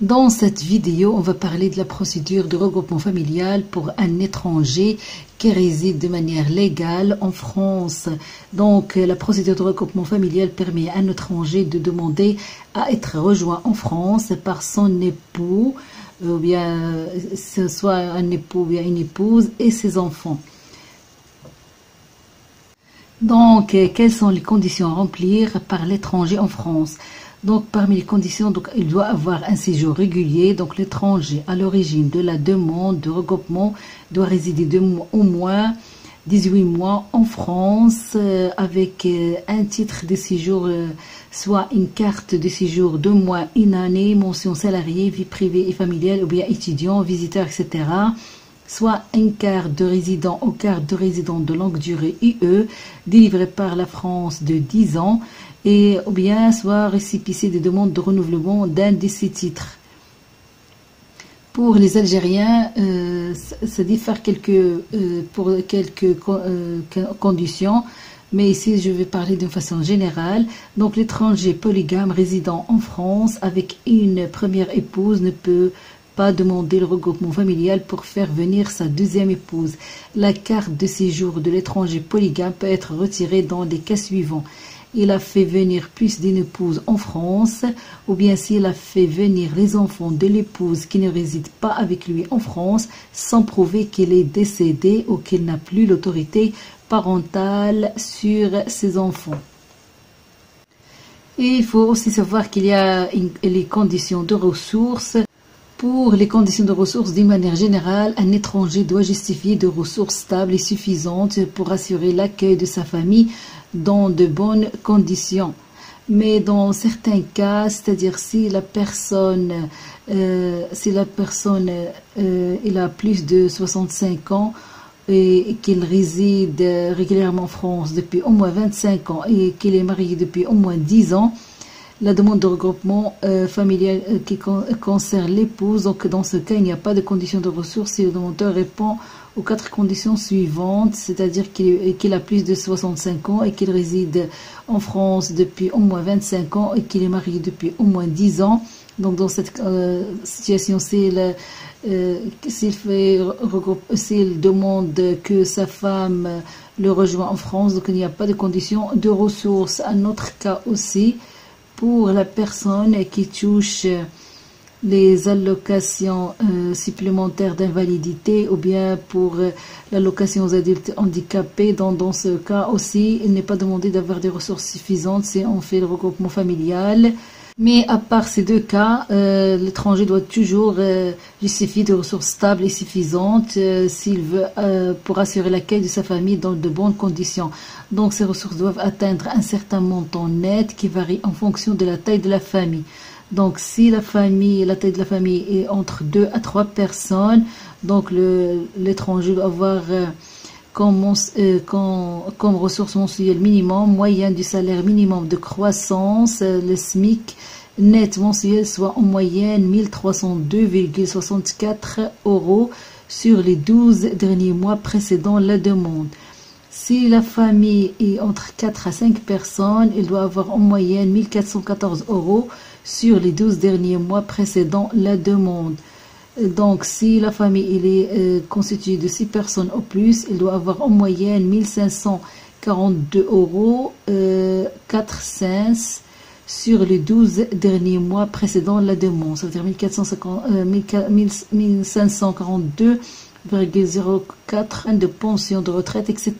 Dans cette vidéo, on va parler de la procédure de regroupement familial pour un étranger qui réside de manière légale en France. Donc, la procédure de regroupement familial permet à un étranger de demander à être rejoint en France par son époux, ou bien ce soit un époux ou bien une épouse et ses enfants. Donc, quelles sont les conditions à remplir par l'étranger en France? Donc, parmi les conditions, donc, il doit avoir un séjour régulier. Donc, l'étranger, à l'origine de la demande de regroupement, doit résider au moins 18 mois en France avec un titre de séjour, soit une carte de séjour de moins une année, mention salarié, vie privée et familiale, ou bien étudiant, visiteur, etc. Soit une carte de résident ou carte de résident de longue durée UE, délivrée par la France de 10 ans, et ou bien soit récépissé des demandes de renouvellement d'un de ces titres. Pour les Algériens, ça diffère pour quelques conditions, mais ici je vais parler d'une façon générale. Donc l'étranger polygame résidant en France avec une première épouse ne peut pas demander le regroupement familial pour faire venir sa deuxième épouse. La carte de séjour de l'étranger polygame peut être retirée dans les cas suivants. Il a fait venir plus d'une épouse en France, ou bien s'il a fait venir les enfants de l'épouse qui ne réside pas avec lui en France, sans prouver qu'il est décédé ou qu'il n'a plus l'autorité parentale sur ses enfants. Et il faut aussi savoir qu'il y a les conditions de ressources. Pour les conditions de ressources, d'une manière générale, un étranger doit justifier de ressources stables et suffisantes pour assurer l'accueil de sa famille dans de bonnes conditions. Mais dans certains cas, c'est-à-dire si la personne il a plus de 65 ans et qu'il réside régulièrement en France depuis au moins 25 ans et qu'il est marié depuis au moins 10 ans, la demande de regroupement familial qui concerne l'épouse. Donc, dans ce cas, il n'y a pas de condition de ressources si le demandeur répond aux 4 conditions suivantes, c'est-à-dire qu'il a plus de 65 ans et qu'il réside en France depuis au moins 25 ans et qu'il est marié depuis au moins 10 ans. Donc, dans cette situation, s'il demande que sa femme le rejoint en France, donc il n'y a pas de condition de ressources. Un autre cas aussi, pour la personne qui touche les allocations supplémentaires d'invalidité ou bien pour l'allocation aux adultes handicapés, dans ce cas aussi, il n'est pas demandé d'avoir des ressources suffisantes si on fait le regroupement familial. Mais à part ces deux cas, l'étranger doit toujours justifier de ressources stables et suffisantes s'il veut pour assurer l'accueil de sa famille dans de bonnes conditions. Donc ces ressources doivent atteindre un certain montant net qui varie en fonction de la taille de la famille. Donc si la taille de la famille est entre 2 à 3 personnes, donc l'étranger doit avoir comme ressource mensuelle minimum, moyenne du salaire minimum de croissance, le SMIC net mensuel, soit en moyenne 1302,64 € sur les 12 derniers mois précédant la demande. Si la famille est entre 4 à 5 personnes, il doit avoir en moyenne 1414 € sur les 12 derniers mois précédant la demande. Donc, si la famille est constituée de 6 personnes ou plus, il doit avoir en moyenne 1542 € 4 cents sur les 12 derniers mois précédant la demande, c'est-à-dire 1542,04 de pension de retraite, etc.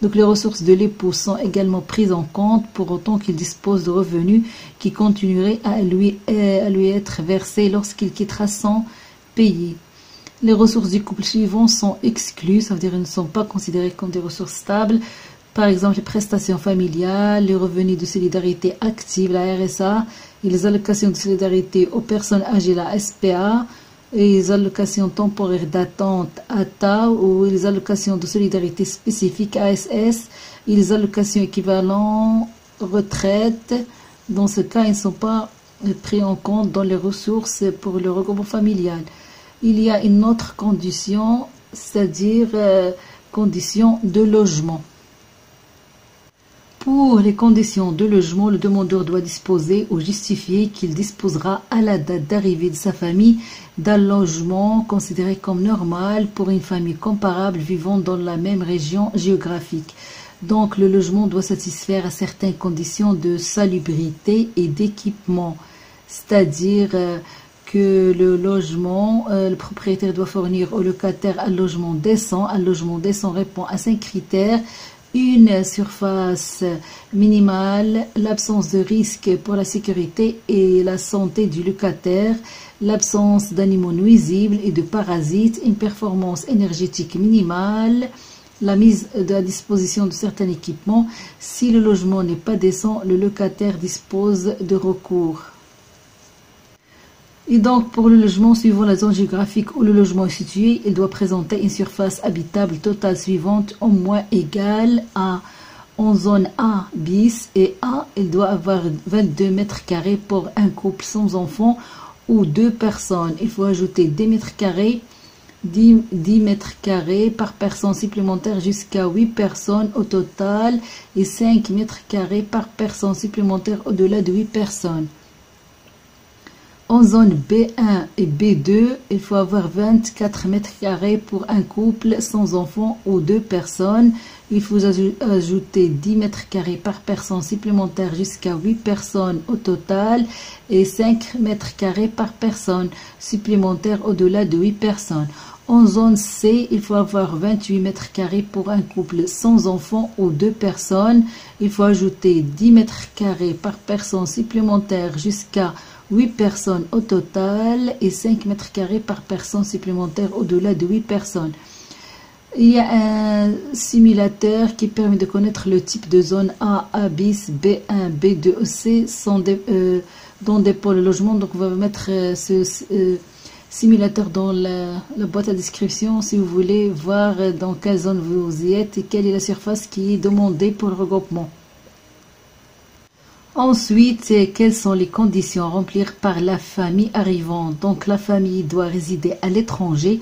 Donc, les ressources de l'époux sont également prises en compte pour autant qu'il dispose de revenus qui continueraient à lui être versés lorsqu'il quittera son pays. Les ressources du couple suivant sont exclues, ça veut dire qu'elles ne sont pas considérées comme des ressources stables. Par exemple, les prestations familiales, les revenus de solidarité active, la RSA, et les allocations de solidarité aux personnes âgées, la SPA, et les allocations temporaires d'attente, ATA, ou les allocations de solidarité spécifique, ASS, et les allocations équivalentes retraite. Dans ce cas, ils ne sont pas pris en compte dans les ressources pour le regroupement familial. Il y a une autre condition, c'est-à-dire condition de logement. Pour les conditions de logement, le demandeur doit disposer ou justifier qu'il disposera à la date d'arrivée de sa famille d'un logement considéré comme normal pour une famille comparable vivant dans la même région géographique. Donc le logement doit satisfaire à certaines conditions de salubrité et d'équipement, c'est-à-dire que le logement, le propriétaire doit fournir au locataire un logement décent. Un logement décent répond à 5 critères. Une surface minimale, l'absence de risque pour la sécurité et la santé du locataire, l'absence d'animaux nuisibles et de parasites, une performance énergétique minimale, la mise à disposition de certains équipements. Si le logement n'est pas décent, le locataire dispose de recours. Et donc, pour le logement, suivant la zone géographique où le logement est situé, il doit présenter une surface habitable totale suivante, au moins égale à, en zone A bis et A, il doit avoir 22 mètres carrés pour un couple sans enfants ou 2 personnes. Il faut ajouter 10 mètres carrés, 10 mètres carrés par personne supplémentaire jusqu'à 8 personnes au total et 5 mètres carrés par personne supplémentaire au-delà de 8 personnes. En zone B1 et B2, il faut avoir 24 mètres carrés pour un couple sans enfants ou 2 personnes. Il faut ajouter 10 mètres carrés par personne supplémentaire jusqu'à 8 personnes au total et 5 mètres carrés par personne supplémentaire au-delà de 8 personnes. En zone C, il faut avoir 28 mètres carrés pour un couple sans enfants ou 2 personnes. Il faut ajouter 10 mètres carrés par personne supplémentaire jusqu'à 8 personnes au total et 5 mètres carrés par personne supplémentaire au-delà de 8 personnes. Il y a un simulateur qui permet de connaître le type de zone A, A bis, B1, B2, C dont dépend le logement. Donc on va mettre ce simulateur dans la boîte à description si vous voulez voir dans quelle zone vous y êtes et quelle est la surface qui est demandée pour le regroupement. Ensuite, quelles sont les conditions à remplir par la famille arrivante? Donc, la famille doit résider à l'étranger.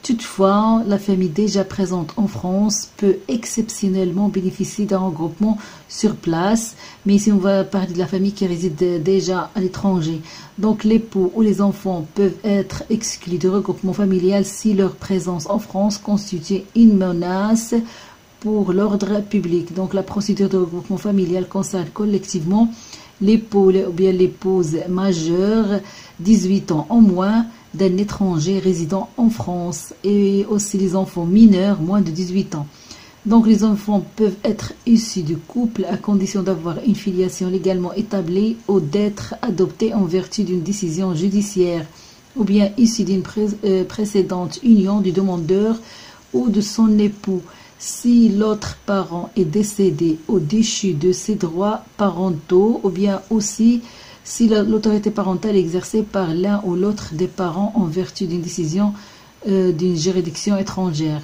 Toutefois, la famille déjà présente en France peut exceptionnellement bénéficier d'un regroupement sur place. Mais ici, on va parler de la famille qui réside déjà à l'étranger. Donc, l'époux ou les enfants peuvent être exclus du regroupement familial si leur présence en France constitue une menace pour l'ordre public. Donc la procédure de regroupement familial concerne collectivement l'époux ou bien l'épouse majeure, 18 ans au moins, d'un étranger résidant en France et aussi les enfants mineurs, moins de 18 ans. Donc les enfants peuvent être issus du couple à condition d'avoir une filiation légalement établie ou d'être adoptés en vertu d'une décision judiciaire ou bien issus d'une précédente union du demandeur ou de son époux. Si l'autre parent est décédé ou déchu de ses droits parentaux, ou bien aussi si l'autorité parentale est exercée par l'un ou l'autre des parents en vertu d'une décision d'une juridiction étrangère.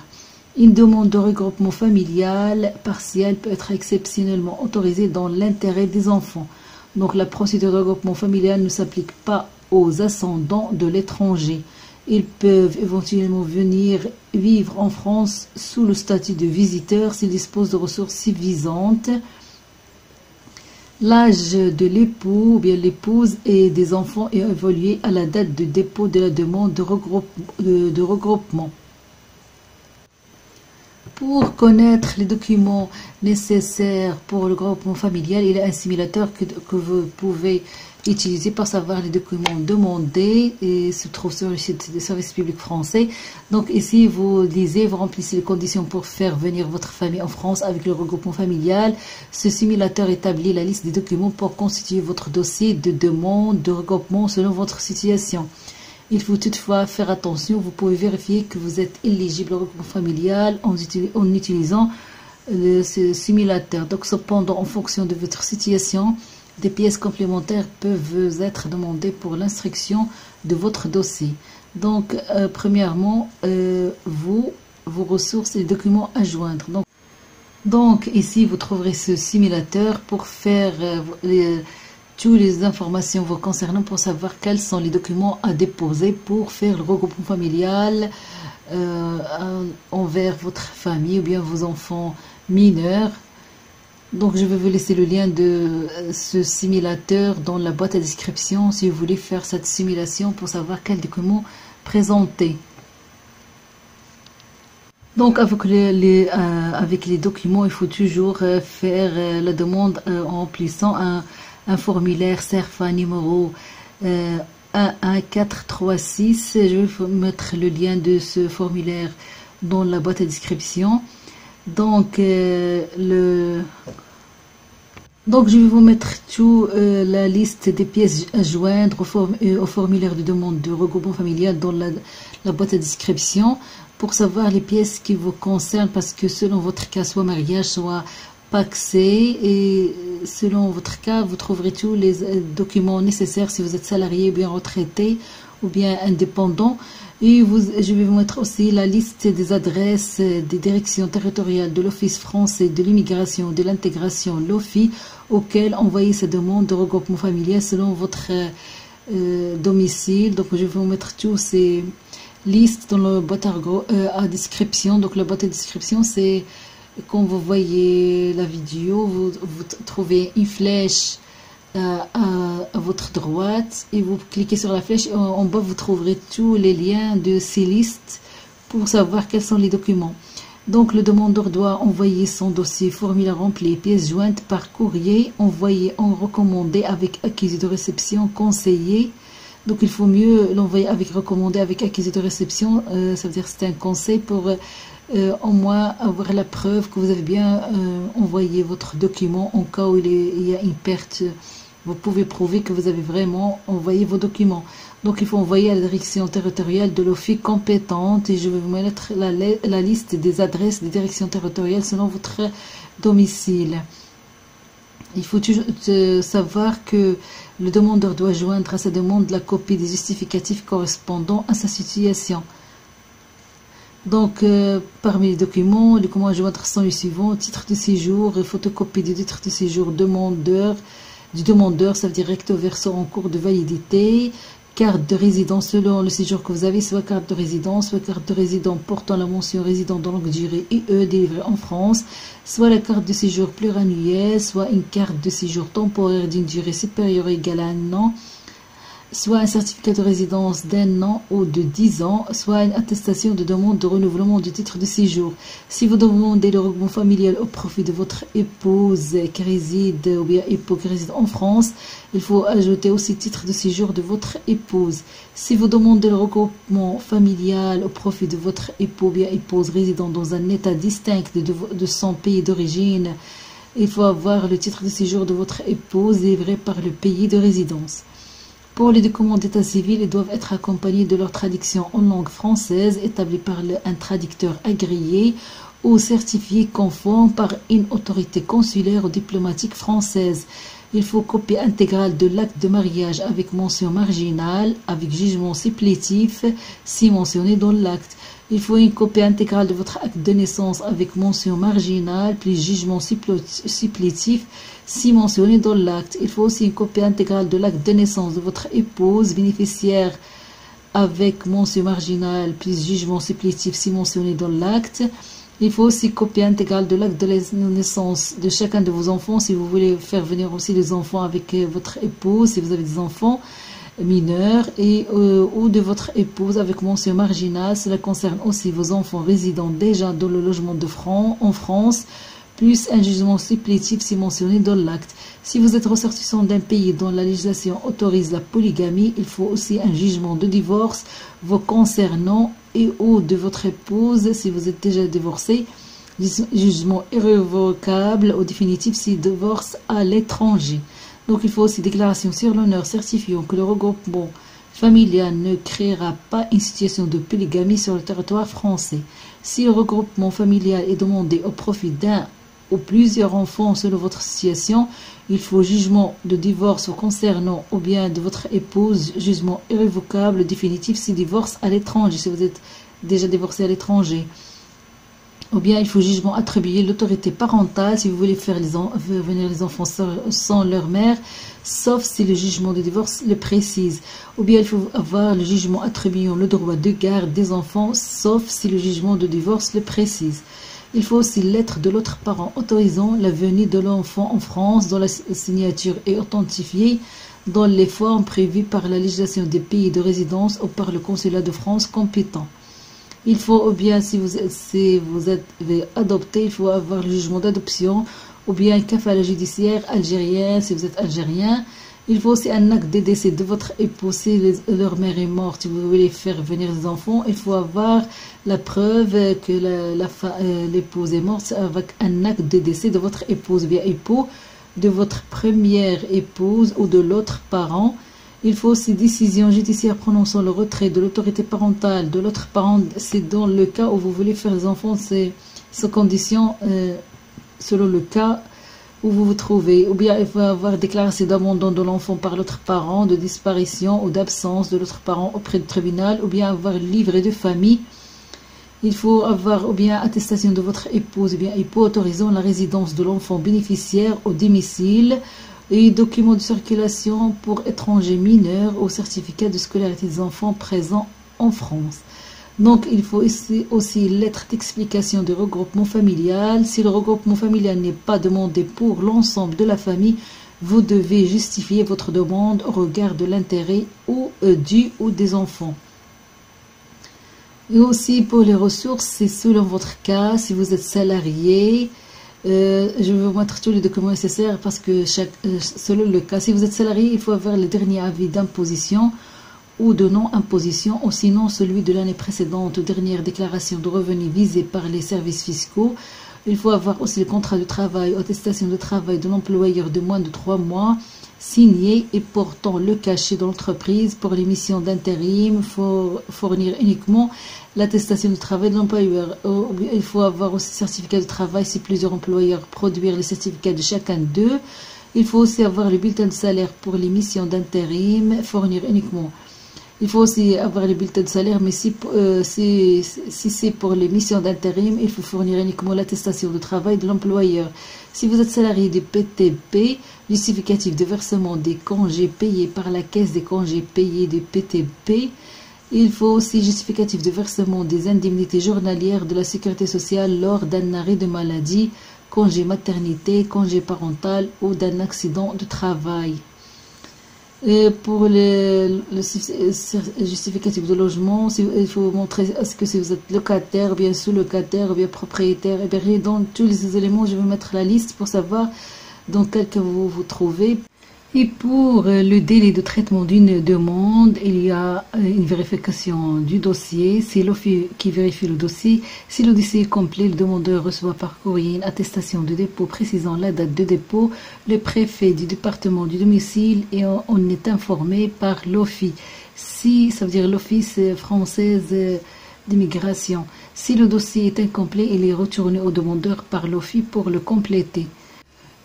Une demande de regroupement familial partiel peut être exceptionnellement autorisée dans l'intérêt des enfants. Donc la procédure de regroupement familial ne s'applique pas aux ascendants de l'étranger. Ils peuvent éventuellement venir vivre en France sous le statut de visiteur s'ils disposent de ressources suffisantes. L'âge de l'époux ou bien l'épouse et des enfants est évolué à la date de dépôt de la demande de regroupement. Pour connaître les documents nécessaires pour le regroupement familial, il y a un simulateur que vous pouvez utiliser pour savoir les documents demandés et se trouve sur le site des services publics français. Donc ici, vous lisez, vous remplissez les conditions pour faire venir votre famille en France avec le regroupement familial. Ce simulateur établit la liste des documents pour constituer votre dossier de demande de regroupement selon votre situation. Il faut toutefois faire attention, vous pouvez vérifier que vous êtes éligible au regroupement familial en utilisant ce simulateur. Donc cependant, en fonction de votre situation, des pièces complémentaires peuvent être demandées pour l'instruction de votre dossier. Donc, premièrement, vos ressources et les documents à joindre. Donc, ici, vous trouverez ce simulateur pour faire toutes les informations vous concernant pour savoir quels sont les documents à déposer pour faire le regroupement familial envers votre famille ou bien vos enfants mineurs. Donc, je vais vous laisser le lien de ce simulateur dans la boîte à description si vous voulez faire cette simulation pour savoir quel document présenter. Donc, avec les documents, il faut toujours faire la demande en remplissant un formulaire CERFA numéro 11436. Je vais vous mettre le lien de ce formulaire dans la boîte à description. Donc, donc je vais vous mettre tout la liste des pièces à joindre au formulaire de demande de regroupement familial dans la boîte à description pour savoir les pièces qui vous concernent, parce que selon votre cas, soit mariage, soit pacsé, et selon votre cas, vous trouverez tous les documents nécessaires si vous êtes salarié, ou bien retraité, ou bien indépendant. Et je vais vous mettre aussi la liste des adresses des directions territoriales de l'Office français de l'immigration et de l'intégration, l'OFII, auquel envoyer sa demande de regroupement familial selon votre domicile. Donc, je vais vous mettre tous ces listes dans la boîte à description. Donc, la boîte à description, c'est quand vous voyez la vidéo, vous trouvez une flèche à votre droite et vous cliquez sur la flèche et en bas vous trouverez tous les liens de ces listes pour savoir quels sont les documents. Donc le demandeur doit envoyer son dossier, formulaire rempli, pièces jointes par courrier, envoyé en recommandé avec accusé de réception conseillé. Donc il faut mieux l'envoyer avec recommandé avec accusé de réception, ça veut dire que c'est un conseil pour au moins avoir la preuve que vous avez bien envoyé votre document en cas où il y a une perte. Vous pouvez prouver que vous avez vraiment envoyé vos documents. Donc, il faut envoyer à la direction territoriale de l'OFII compétente. Et je vais vous mettre la liste des adresses des directions territoriales selon votre domicile. Il faut toujours savoir que le demandeur doit joindre à sa demande la copie des justificatifs correspondant à sa situation. Donc, parmi les documents à joindre sont les suivants: titre de séjour, photocopie du titre de séjour du demandeur, ça veut dire recto verso en cours de validité, carte de résidence selon le séjour que vous avez, soit carte de résidence, soit carte de résident portant la mention résident dans longue durée IE délivrée en France, soit la carte de séjour pluriannuelle, soit une carte de séjour temporaire d'une durée supérieure ou égale à un an, soit un certificat de résidence d'1 an ou de 10 ans, soit une attestation de demande de renouvellement du titre de séjour. Si vous demandez le regroupement familial au profit de votre épouse qui réside ou bien époux qui réside en France, il faut ajouter aussi le titre de séjour de votre épouse. Si vous demandez le regroupement familial au profit de votre époux ou bien épouse résidant dans un état distinct de son pays d'origine, il faut avoir le titre de séjour de votre épouse livré par le pays de résidence. Pour les documents d'état civil, ils doivent être accompagnés de leur traduction en langue française établie par un traducteur agréé ou certifié conforme par une autorité consulaire ou diplomatique française. Il faut copie intégrale de l'acte de mariage avec mention marginale, avec jugement supplétif si mentionné dans l'acte. Il faut une copie intégrale de votre acte de naissance avec mention marginale plus jugement supplétif si mentionné dans l'acte. Il faut aussi une copie intégrale de l'acte de naissance de votre épouse bénéficiaire avec mention marginale plus jugement supplétif si mentionné dans l'acte. Il faut aussi une copie intégrale de l'acte de naissance de chacun de vos enfants si vous voulez faire venir aussi les enfants avec votre épouse, si vous avez des enfants mineurs, et ou de votre épouse avec mention marginale. Cela concerne aussi vos enfants résidant déjà dans le logement en France, plus un jugement supplétif si mentionné dans l'acte. Si vous êtes ressortissant d'un pays dont la législation autorise la polygamie, il faut aussi un jugement de divorce vous concernant et ou de votre épouse si vous êtes déjà divorcé, jugement irrévocable ou définitif si divorce à l'étranger. Donc il faut aussi déclaration sur l'honneur certifiant que le regroupement familial ne créera pas une situation de polygamie sur le territoire français. Si le regroupement familial est demandé au profit d'un ou plusieurs enfants selon votre situation, il faut jugement de divorce concernant ou bien de votre épouse, jugement irrévocable définitif si divorce à l'étranger, si vous êtes déjà divorcé à l'étranger. Ou bien il faut jugement attribuer l'autorité parentale si vous voulez faire venir les enfants sans leur mère, sauf si le jugement de divorce le précise. Ou bien il faut avoir le jugement attribuant le droit de garde des enfants, sauf si le jugement de divorce le précise. Il faut aussi lettre de l'autre parent autorisant la venue de l'enfant en France dont la signature est authentifiée dans les formes prévues par la législation des pays de résidence ou par le consulat de France compétent. Il faut, ou bien si vous êtes adopté, il faut avoir le jugement d'adoption, ou bien un kafala judiciaire algérien si vous êtes algérien. Il faut aussi un acte de décès de votre époux si leur mère est morte, si vous voulez faire venir des enfants. Il faut avoir la preuve que l'épouse est morte avec un acte de décès de votre épouse, bien époux, de votre première épouse ou de l'autre parent. Il faut aussi décision judiciaire prononçant le retrait de l'autorité parentale de l'autre parent. C'est dans le cas où vous voulez faire des enfants, c'est sans condition selon le cas où vous vous trouvez. Ou bien il faut avoir déclaration d'abandon de l'enfant par l'autre parent, de disparition ou d'absence de l'autre parent auprès du tribunal, ou bien avoir livret de famille. Il faut avoir ou bien attestation de votre épouse ou bien époux autorisant la résidence de l'enfant bénéficiaire au domicile et documents de circulation pour étrangers mineurs ou certificat de scolarité des enfants présents en France. Donc, il faut aussi lettre d'explication du regroupement familial. Si le regroupement familial n'est pas demandé pour l'ensemble de la famille, vous devez justifier votre demande au regard de l'intérêt du ou des enfants. Et aussi pour les ressources, c'est selon votre cas, si vous êtes salarié, je vais vous mettre tous les documents nécessaires parce que selon le cas, si vous êtes salarié, il faut avoir le dernier avis d'imposition ou de non-imposition, ou sinon celui de l'année précédente, dernière déclaration de revenus visée par les services fiscaux. Il faut avoir aussi le contrat de travail, attestation de travail de l'employeur de moins de 3 mois, signé et portant le cachet de l'entreprise. Pour les missions d'intérim, il faut fournir uniquement l'attestation de travail de l'employeur. Il faut avoir aussi certificat de travail si plusieurs employeurs produisent les certificats de chacun d'eux. Il faut aussi avoir le bulletin de salaire pour les missions d'intérim, fournir uniquement. Il faut aussi avoir le bulletin de salaire, mais si c'est pour les missions d'intérim, il faut fournir uniquement l'attestation de travail de l'employeur. Si vous êtes salarié du PTP, justificatif de versement des congés payés par la caisse des congés payés du PTP. Il faut aussi justificatif de versement des indemnités journalières de la sécurité sociale lors d'un arrêt de maladie, congé maternité, congé parental ou d'un accident de travail. Et pour le justificatif de logement, il faut montrer est-ce que si vous êtes locataire, ou bien sous-locataire, ou bien propriétaire, hébergé. Dans tous les éléments, je vais mettre la liste pour savoir dans quel cas vous vous trouvez. Et pour le délai de traitement d'une demande, il y a une vérification du dossier. C'est l'OFII qui vérifie le dossier. Si le dossier est complet, le demandeur reçoit par courrier une attestation de dépôt précisant la date de dépôt. Le préfet du département du domicile et on est informé par l'OFII. Si, ça veut dire l'Office française d'immigration. Si le dossier est incomplet, il est retourné au demandeur par l'OFII pour le compléter.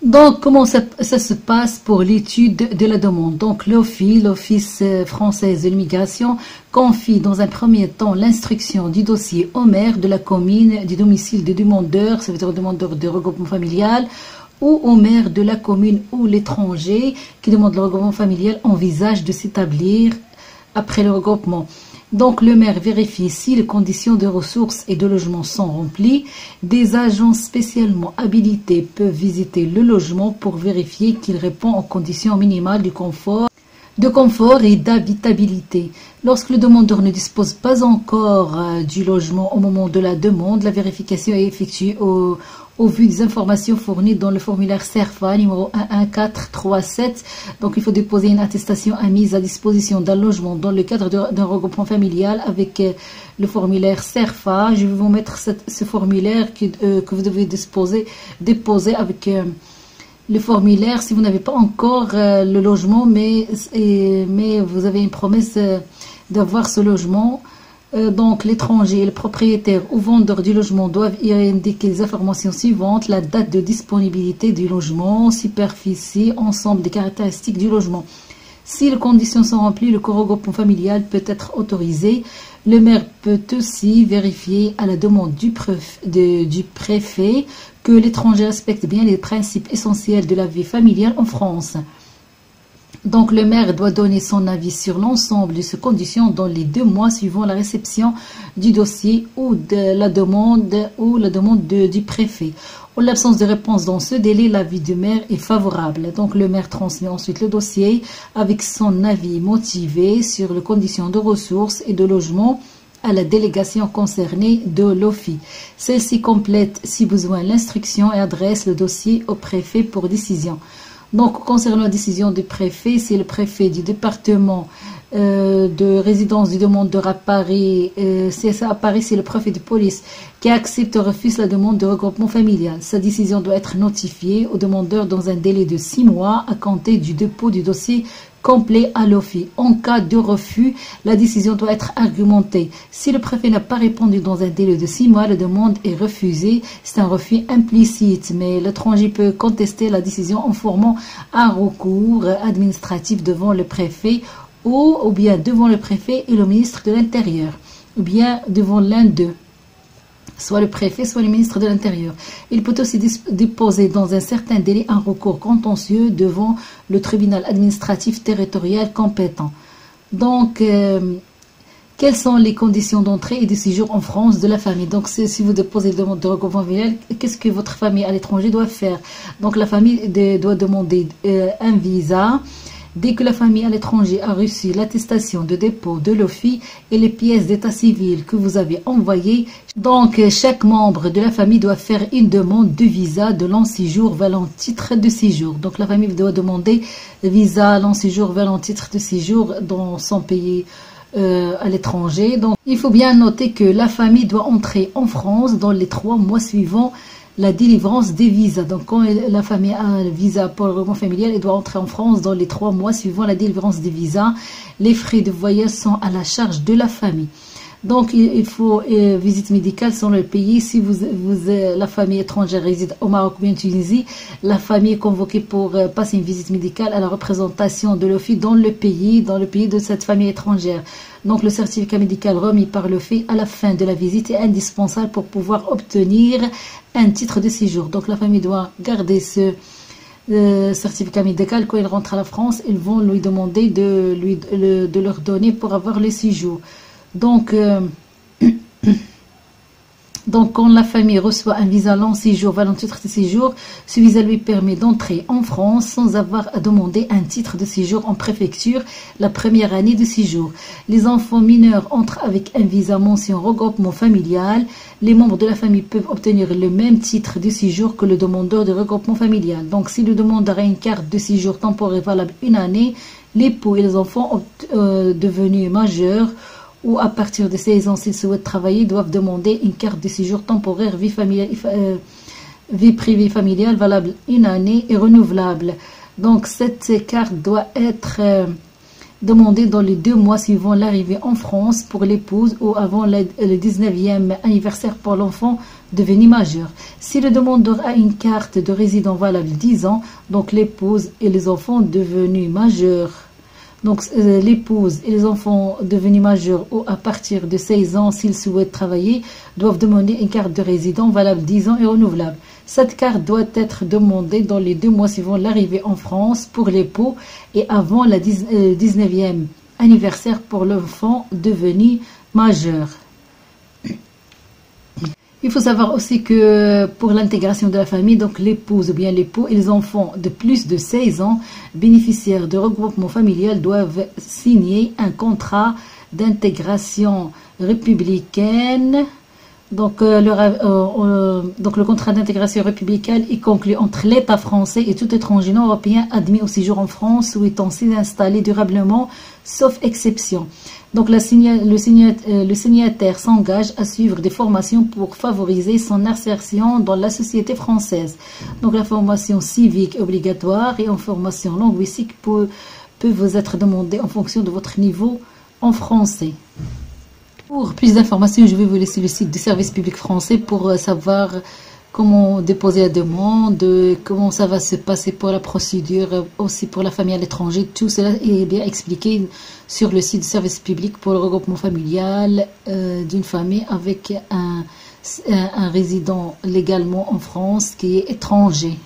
Donc, comment ça se passe pour l'étude de la demande? Donc, l'OFII, l'Office français de l'immigration, confie dans un premier temps l'instruction du dossier au maire de la commune du domicile du demandeur, ça veut dire au demandeur de regroupement familial, ou au maire de la commune où l'étranger qui demande le regroupement familial envisage de s'établir après le regroupement. Donc, le maire vérifie si les conditions de ressources et de logement sont remplies. Des agents spécialement habilités peuvent visiter le logement pour vérifier qu'il répond aux conditions minimales de confort et d'habitabilité. Lorsque le demandeur ne dispose pas encore du logement au moment de la demande, la vérification est effectuée au vu des informations fournies dans le formulaire CERFA numéro 11437. Donc, il faut déposer une attestation à mise à disposition d'un logement dans le cadre d'un regroupement familial avec le formulaire CERFA. Je vais vous mettre ce formulaire que vous devez déposer avec le formulaire si vous n'avez pas encore le logement, mais vous avez une promesse d'avoir ce logement. Donc, l'étranger, le propriétaire ou vendeur du logement doivent y indiquer les informations suivantes: la date de disponibilité du logement, superficie, ensemble des caractéristiques du logement. Si les conditions sont remplies, le regroupement familial peut être autorisé. Le maire peut aussi vérifier à la demande du préfet que l'étranger respecte bien les principes essentiels de la vie familiale en France. Donc, le maire doit donner son avis sur l'ensemble de ces conditions dans les 2 mois suivant la réception du dossier ou de la demande du préfet. En l'absence de réponse dans ce délai, l'avis du maire est favorable. Donc, le maire transmet ensuite le dossier avec son avis motivé sur les conditions de ressources et de logement à la délégation concernée de l'OFI. Celle-ci complète, si besoin, l'instruction et adresse le dossier au préfet pour décision. Donc, concernant la décision du préfet, c'est le préfet du département de résidence du demandeur à Paris. C'est ça, à Paris, c'est le préfet de police qui accepte ou refuse la demande de regroupement familial. Sa décision doit être notifiée au demandeur dans un délai de 6 mois à compter du dépôt du dossier complet à l'OFI. En cas de refus, la décision doit être argumentée. Si le préfet n'a pas répondu dans un délai de 6 mois, la demande est refusée. C'est un refus implicite, mais l'étranger peut contester la décision en formant un recours administratif devant le préfet ou bien devant le préfet et le ministre de l'Intérieur, ou bien devant l'un d'eux, soit le préfet, soit le ministre de l'Intérieur. Il peut aussi déposer dans un certain délai un recours contentieux devant le tribunal administratif territorial compétent. Donc, quelles sont les conditions d'entrée et de séjour en France de la famille? Donc, si vous déposez une demande de regroupement familial, qu'est-ce que votre famille à l'étranger doit faire? Donc, la famille doit demander un visa. Dès que la famille à l'étranger a reçu l'attestation de dépôt de l'OFI et les pièces d'état civil que vous avez envoyées, donc chaque membre de la famille doit faire une demande de visa de long séjour valant titre de séjour. Donc la famille doit demander visa long séjour valant titre de séjour dans son pays à l'étranger. Donc il faut bien noter que la famille doit entrer en France dans les 3 mois suivants la délivrance des visas. Donc, quand la famille a un visa pour le regroupement familial, elle doit entrer en France dans les 3 mois suivant la délivrance des visas. Les frais de voyage sont à la charge de la famille. Donc, il faut visite médicale selon le pays. Si la famille étrangère réside au Maroc ou en Tunisie, la famille est convoquée pour passer une visite médicale à la représentation de l'OFI dans le pays de cette famille étrangère. Donc, le certificat médical remis par l'OFI à la fin de la visite est indispensable pour pouvoir obtenir un titre de séjour. Donc, la famille doit garder ce certificat médical. Quand il rentre à la France, ils vont lui demander de leur donner pour avoir le séjour. Donc, quand la famille reçoit un visa long séjour valant titre de séjour, ce visa lui permet d'entrer en France sans avoir à demander un titre de séjour en préfecture la première année de séjour. Les enfants mineurs entrent avec un visa mention regroupement familial. Les membres de la famille peuvent obtenir le même titre de séjour que le demandeur de regroupement familial. Donc, si le demandeur a une carte de séjour temporaire valable 1 année, l'époux et les enfants devenus majeurs ou à partir de 16 ans, s'ils souhaitent travailler, doivent demander une carte de séjour temporaire vie privée familiale valable 1 année et renouvelable. Donc, cette carte doit être demandée dans les 2 mois suivant l'arrivée en France pour l'épouse ou avant le 19e anniversaire pour l'enfant devenu majeur. Si le demandeur a une carte de résident valable 10 ans, donc l'épouse et les enfants devenus majeurs. Donc, l'épouse et les enfants devenus majeurs ou à partir de 16 ans, s'ils souhaitent travailler, doivent demander une carte de résident valable 10 ans et renouvelable. Cette carte doit être demandée dans les 2 mois suivant l'arrivée en France pour l'époux et avant le 19e anniversaire pour l'enfant devenu majeur. Il faut savoir aussi que pour l'intégration de la famille, donc l'épouse ou bien l'époux et les enfants de plus de 16 ans bénéficiaires de regroupement familial doivent signer un contrat d'intégration républicaine. Donc, le contrat d'intégration républicaine est conclu entre l'État français et tout étranger non européen admis au séjour en France ou étant installé durablement, sauf exception. Donc, le signataire s'engage à suivre des formations pour favoriser son insertion dans la société française. Donc, la formation civique obligatoire et en formation linguistique peut vous être demandée en fonction de votre niveau en français. Pour plus d'informations, je vais vous laisser le site du service public français pour savoir comment déposer la demande, comment ça va se passer pour la procédure, aussi pour la famille à l'étranger. Tout cela est bien expliqué sur le site du service public pour le regroupement familial d'une famille avec un résident légalement en France qui est étranger.